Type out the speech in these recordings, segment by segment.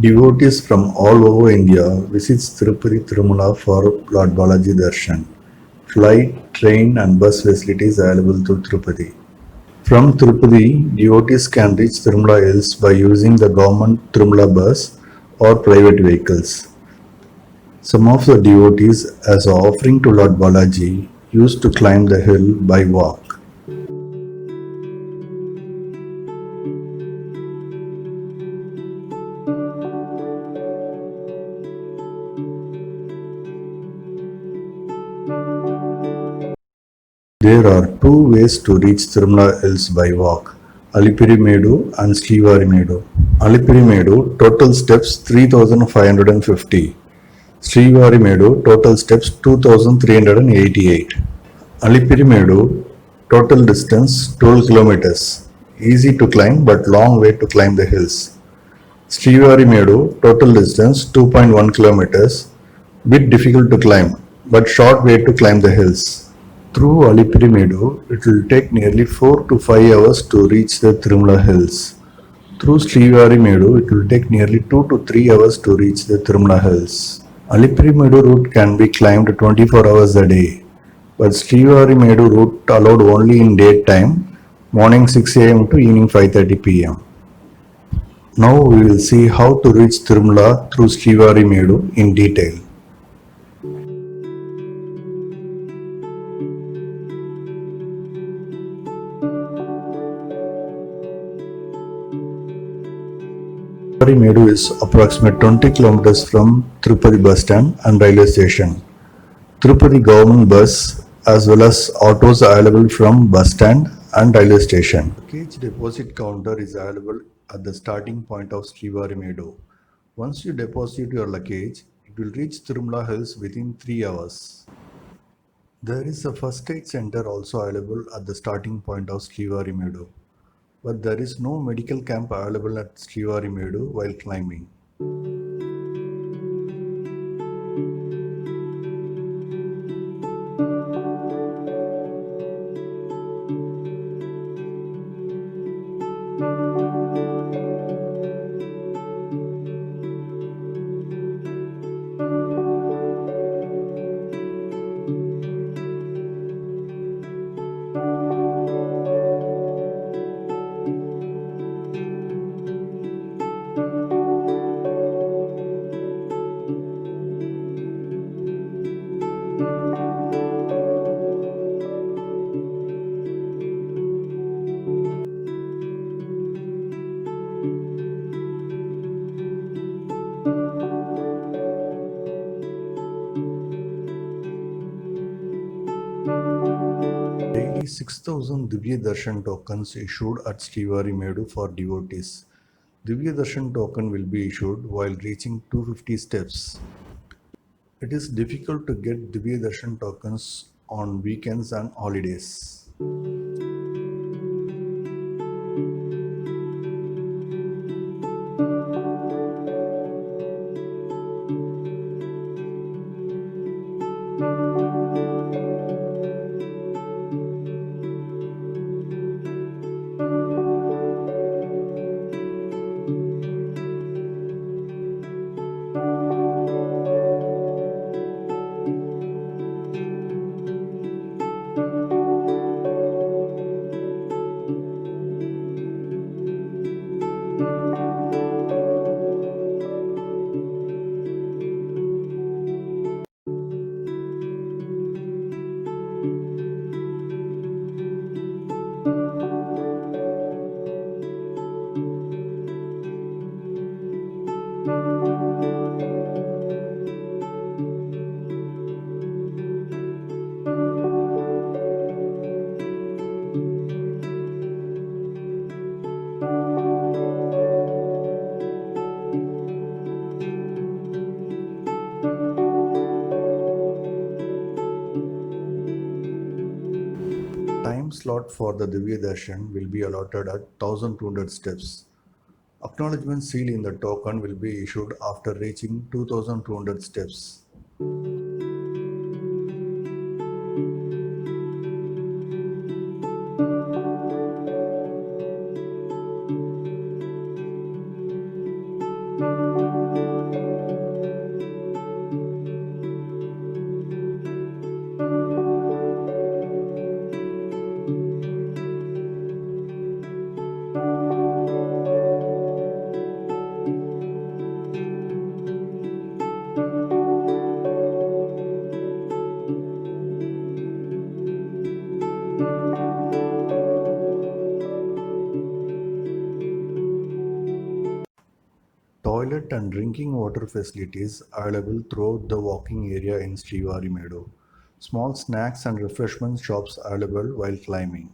Devotees from all over India visits Tirupati Tirumala for Lord Balaji Darshan. Flight, train and bus facilities available to Tirupati. From Tirupati, devotees can reach Tirumala Hills by using the government Tirumala bus or private vehicles. Some of the devotees, as an offering to Lord Balaji, used to climb the hill by walk. There are two ways to reach Tirumala Hills by walk, Alipiri Medu and Srivari Medu. Alipiri Medu, total steps 3550. Srivari Medu, total steps 2388. Alipiri Medu, total distance 12 kilometers. Easy to climb but long way to climb the hills. Srivari Medu, total distance 2.1 kilometers. Bit difficult to climb but short way to climb the hills. Through Alipiri Medu, it will take nearly 4 to 5 hours to reach the Tirumala hills. Through Srivari Medu, it will take nearly 2 to 3 hours to reach the Tirumala hills. Alipiri Medu route can be climbed 24 hours a day, but Srivari Medu route allowed only in daytime, morning 6 am to evening 5:30 pm. Now we will see how to reach Tirumala through Srivari Medu in detail. Srivari Medu is approximately 20 kilometers from Tirupati bus stand and railway station. Tirupati government bus as well as autos available from bus stand and railway station. Luggage deposit counter is available at the starting point of Srivari Medu. Once you deposit your luggage, it will reach Tirumala Hills within 3 hours. There is a first aid center also available at the starting point of Srivari Medu, but there is no medical camp available at Srivari Medu while climbing. Daily 6,000 Divya Darshan tokens issued at Srivari Medu for devotees. Divya Darshan token will be issued while reaching 250 steps. It is difficult to get Divya Darshan tokens on weekends and holidays. Time slot for the Divya Darshan will be allotted at 1200 steps. Acknowledgement seal in the token will be issued after reaching 2200 steps. Toilet and drinking water facilities available throughout the walking area in Sriwarimedu. Small snacks and refreshment shops available while climbing.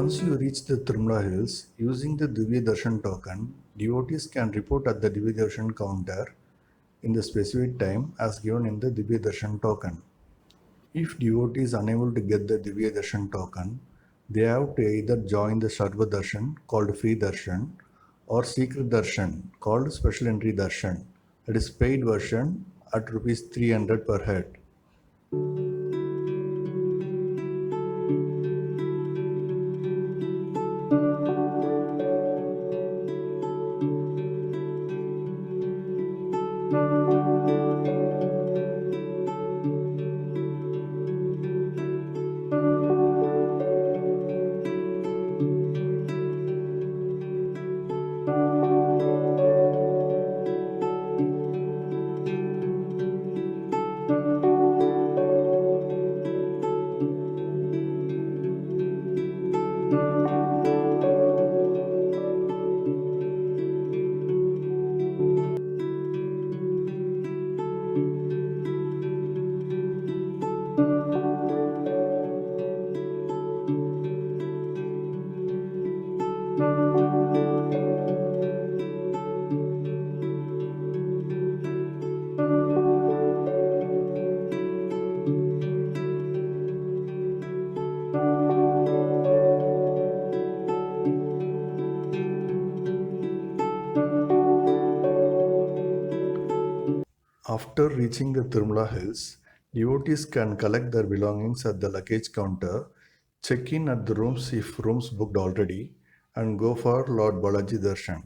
Once you reach the Tirumala Hills, using the Divya Darshan token, devotees can report at the Divya Darshan counter in the specific time as given in the Divya Darshan token. If devotee is unable to get the Divya Darshan token, they have to either join the Sarva Darshan called Free Darshan or Secret Darshan called Special Entry Darshan, that is paid version at rupees 300 per head. After reaching the Tirumala Hills, devotees can collect their belongings at the luggage counter, check in at the rooms if rooms booked already, and go for Lord Balaji Darshan.